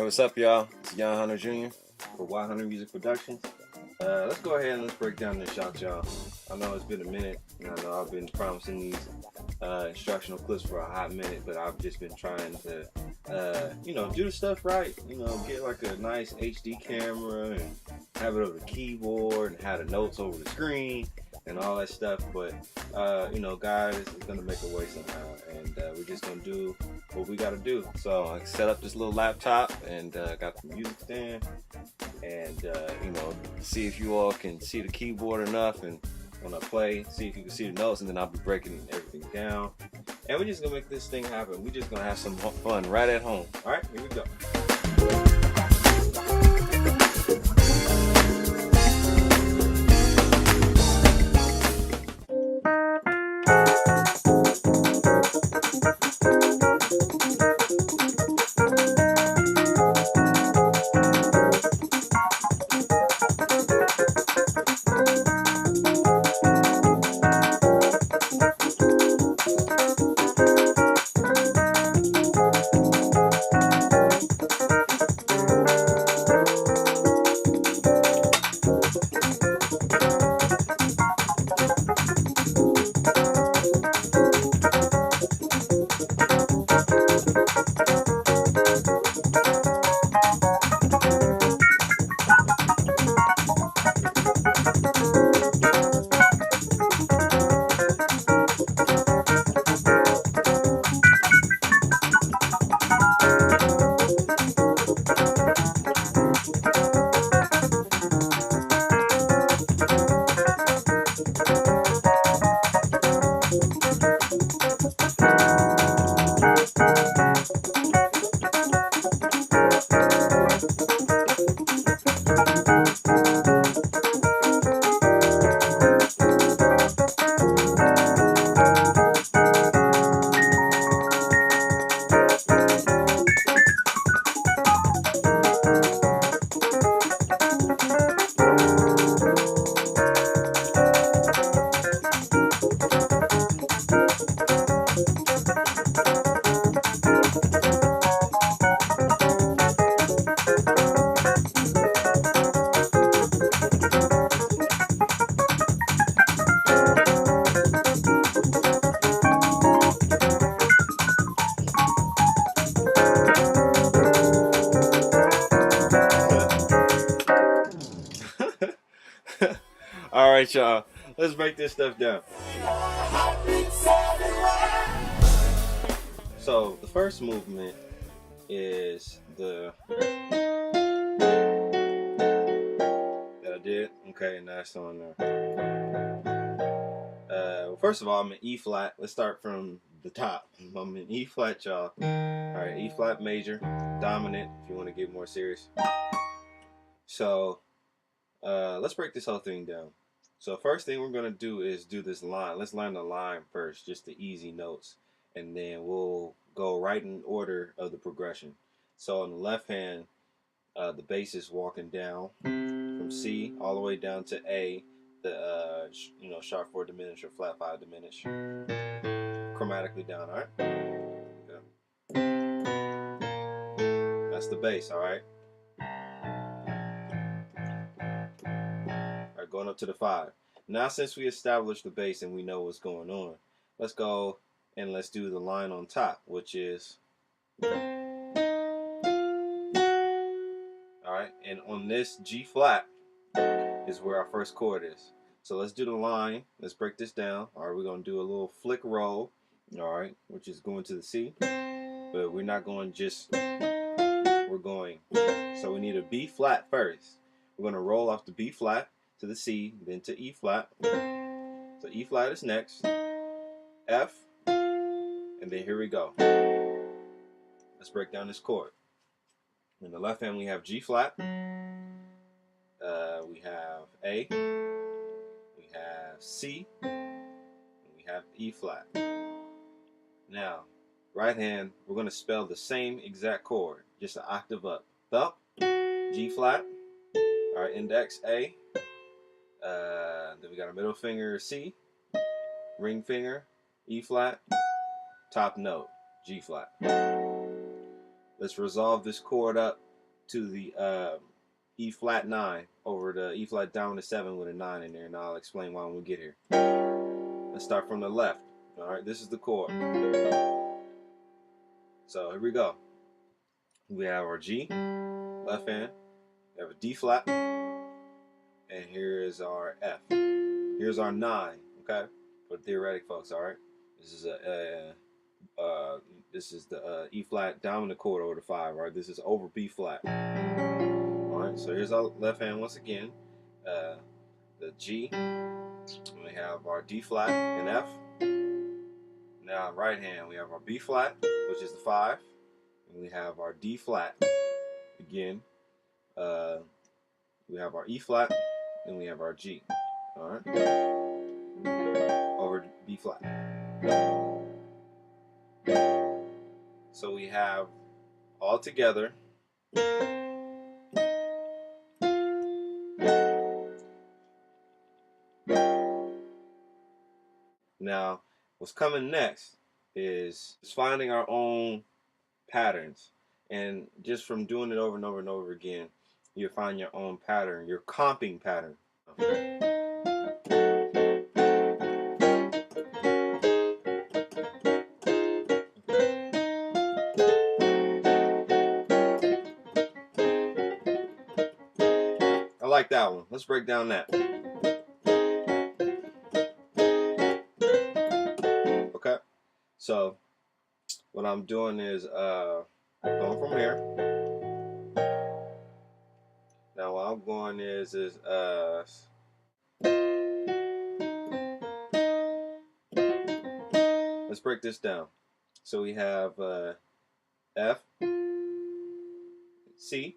what's up, y'all? It's Young Hunter Jr. for Y Hunter Music Productions. Let's go ahead and let's break down this shot, y'all. I know it's been a minute, and I know I've been promising these instructional clips for a hot minute, but I've just been trying to, do the stuff right. Get like a nice HD camera and have it over the keyboard and have the notes over the screen and all that stuff. But guys, it's gonna make a way somehow, and we're just gonna do what we gotta do. So I set up this little laptop and got the music stand, and see if you all can see the keyboard enough, and when I play, see if you can see the notes, and then I'll be breaking everything down, and we're just gonna make this thing happen. We're just gonna have some fun right at home. All right, here we go. All right, y'all. Let's break this stuff down. So the first movement is the that I did. Okay, and that's on there. Well, first of all, I'm in E flat. Let's start from the top. I'm in E flat, y'all. All right, E flat major, dominant. If you want to get more serious. So let's break this whole thing down. So first thing we're going to do is do this line. Let's learn the line first, just the easy notes, and then we'll go right in order of the progression. So on the left hand, the bass is walking down from C all the way down to A, the sharp 4 diminished or flat 5 diminished, chromatically down. All right, that's the bass. All right. Going up to the 5. Now, since we established the bass and we know what's going on, let's go and let's do the line on top, which is all right. And on this G flat is where our first chord is. So let's do the line. Let's break this down. All right, we're gonna do a little flick roll. All right, which is going to the C, but we're not going just. We're going. So we need a B flat first. We're gonna roll off the B flat to the C, then to E flat. So E flat is next, F, and then here we go. Let's break down this chord. In the left hand we have G flat, we have A, we have C, and we have E flat. Now, right hand, we're going to spell the same exact chord, just an octave up. Thump, G flat, our index A, then we got our middle finger C, ring finger E flat, top note G flat. Let's resolve this chord up to the E flat 9 over the E flat dominant 7 with a 9 in there, and I'll explain why when we get here. Let's start from the left. All right, this is the chord. So here we go. We have our G, left hand. We have a D flat, and here is our F. Here's our 9. Okay, for the theoretic folks. All right, this is the E flat dominant chord over the 5. Right, this is over B flat. All right, so here's our left hand once again. The G. We have our D flat and F. Now right hand, we have our B flat, which is the 5, and we have our D flat again. We have our E flat, and we have our G. All right, over B flat. So we have all together. Now, what's coming next is finding our own patterns. And just from doing it over and over and over again, you'll find your own pattern, your comping pattern. I like that one. Let's break down that. Okay, so what I'm doing is going from here. Now what I'm going is let's break this down. So we have F, C,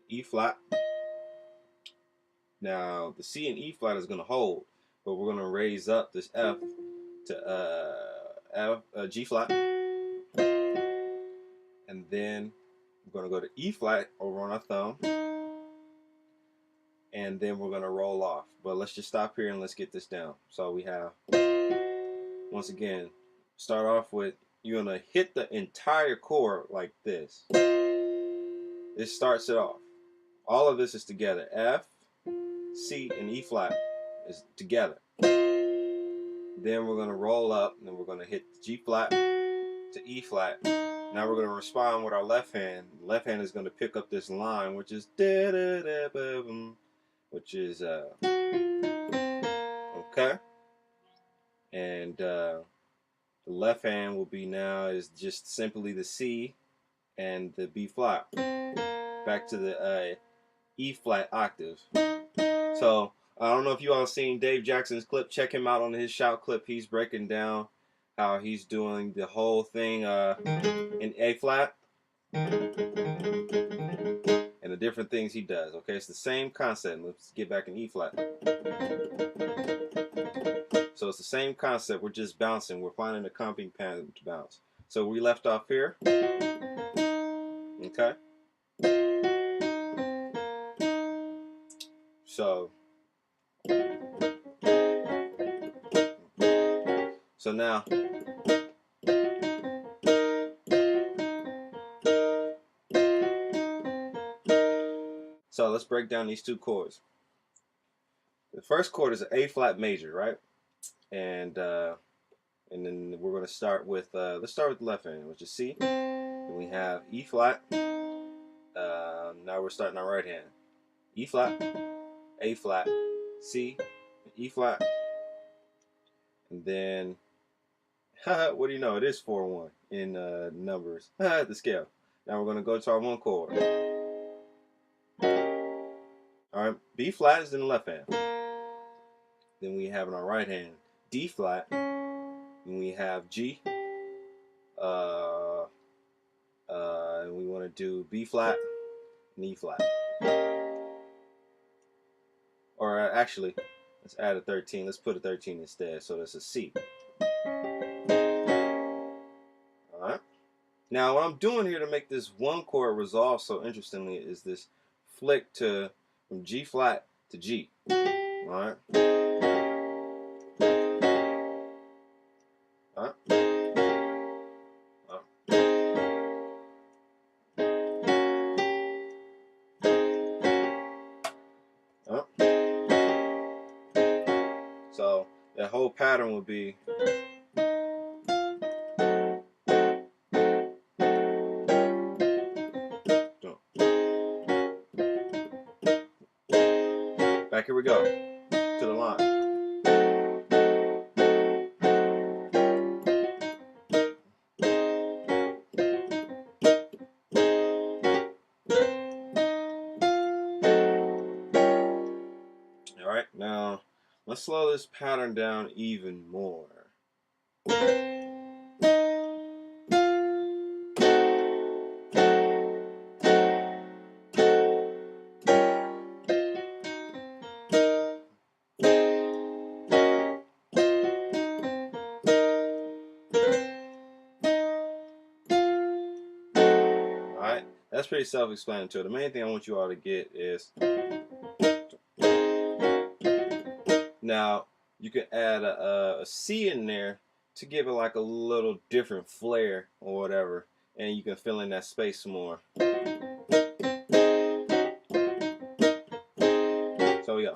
E flat. Now the C and E flat is going to hold, but we're going to raise up this F to G flat, and then we're going to go to E flat over on our thumb, and then we're going to roll off. But let's just stop here and let's get this down. So we have, once again, start off with, you're going to hit the entire chord like this. This starts it off. All of this is together. F, C, and E flat is together. Then we're going to roll up, and then we're going to hit G flat to E flat. Now we're going to respond with our left hand. The left hand is going to pick up this line, which is okay. And the left hand will be now is just simply the C and the B flat. Back to the E flat octave. So I don't know if you all seen Dave Jackson's clip. Check him out on his shout clip. He's breaking down how he's doing the whole thing in A flat and the different things he does. Okay, it's the same concept. Let's get back in E flat. So it's the same concept. We're just bouncing. We're finding a comping pattern to bounce. So we left off here. Okay. So now let's break down these two chords. The first chord is an A flat major, right? And then we're going to start with let's start with the left hand, which is C. Then we have E flat. Now we're starting our right hand. E flat, A flat, C, E flat, and then what do you know? It is 4-1 in numbers. The scale. Now we're going to go to our one chord. All right, B flat is in the left hand. Then we have in our right hand D flat. Then we have G. And we want to do B flat and E flat. Or actually, let's add a 13. Let's put a 13 instead. So that's a C. Alright. Now what I'm doing here to make this one chord resolve so interestingly is this flick from G flat to G. Alright. that whole pattern would be back. Here we go to the line. All right, now let's slow this pattern down even more. Alright, that's pretty self-explanatory. The main thing I want you all to get is, now you can add a C in there to give it like a little different flair or whatever, and you can fill in that space some more. So yeah.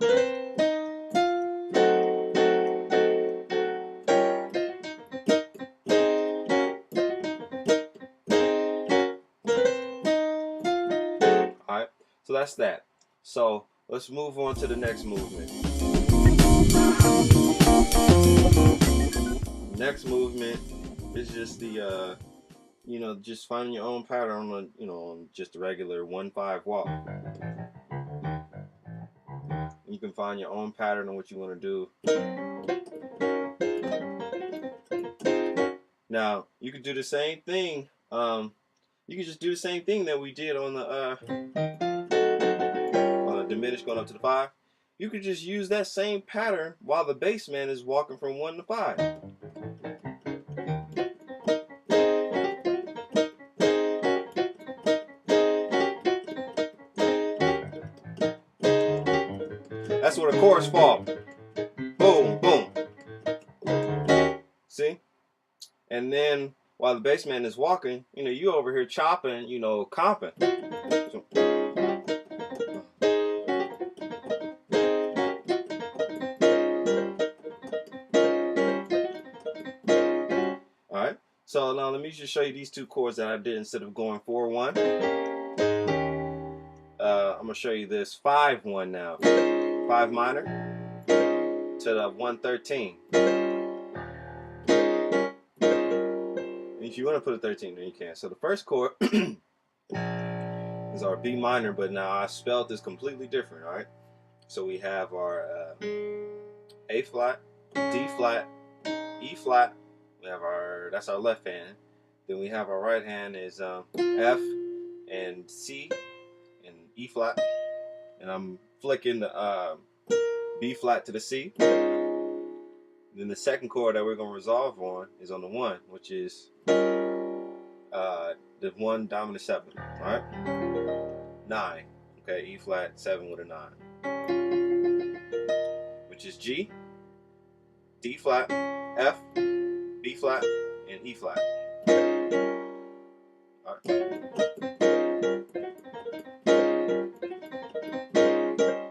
Alright, so that's that. So let's move on to the next movement. Next movement is just the just finding your own pattern on on just a regular 1-5 walk. You can find your own pattern on what you want to do. Now you can do the same thing. You can just do the same thing that we did on the diminished going up to the 5. You could just use that same pattern while the bass man is walking from 1 to 5. That's where the chords fall. Boom, boom. See? And then while the bass man is walking, you over here chopping, comping. So, alright, so now let me just show you these two chords that I did instead of going 4-1. I'm going to show you this 5-1 now. 5 minor to the 1-13. If you want to put a 13 there, you can. So the first chord is our B minor, but now I spelled this completely different, alright? So we have our A flat, D flat, E flat. We have that's our left hand. Then we have our right hand is F and C and E flat. And I'm flicking the B flat to the C. Then the second chord that we're going to resolve on is on the 1, which is the 1 dominant 7. Alright? 9. Okay, E flat 7 with a 9. Which is G, D flat, F, B flat, and E flat. Alright.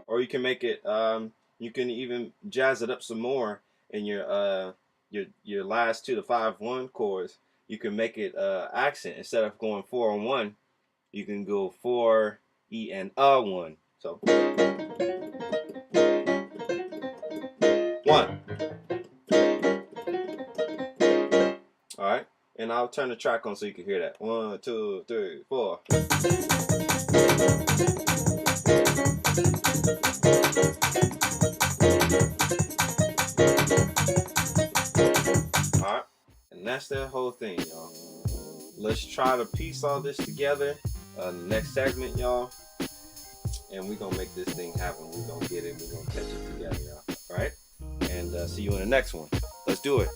Or you can make it, you can even jazz it up some more in your last 2 to 5-1 chords. You can make it accent. Instead of going 4-1, you can go 4 E and a 1. So 1. All right, and I'll turn the track on so you can hear that. 1, 2, 3, 4. Alright, and that's that whole thing, y'all. Let's try to piece all this together next segment, y'all. And we're gonna make this thing happen. We're gonna get it, we're gonna catch it together, y'all. Alright? And see you in the next one. Let's do it.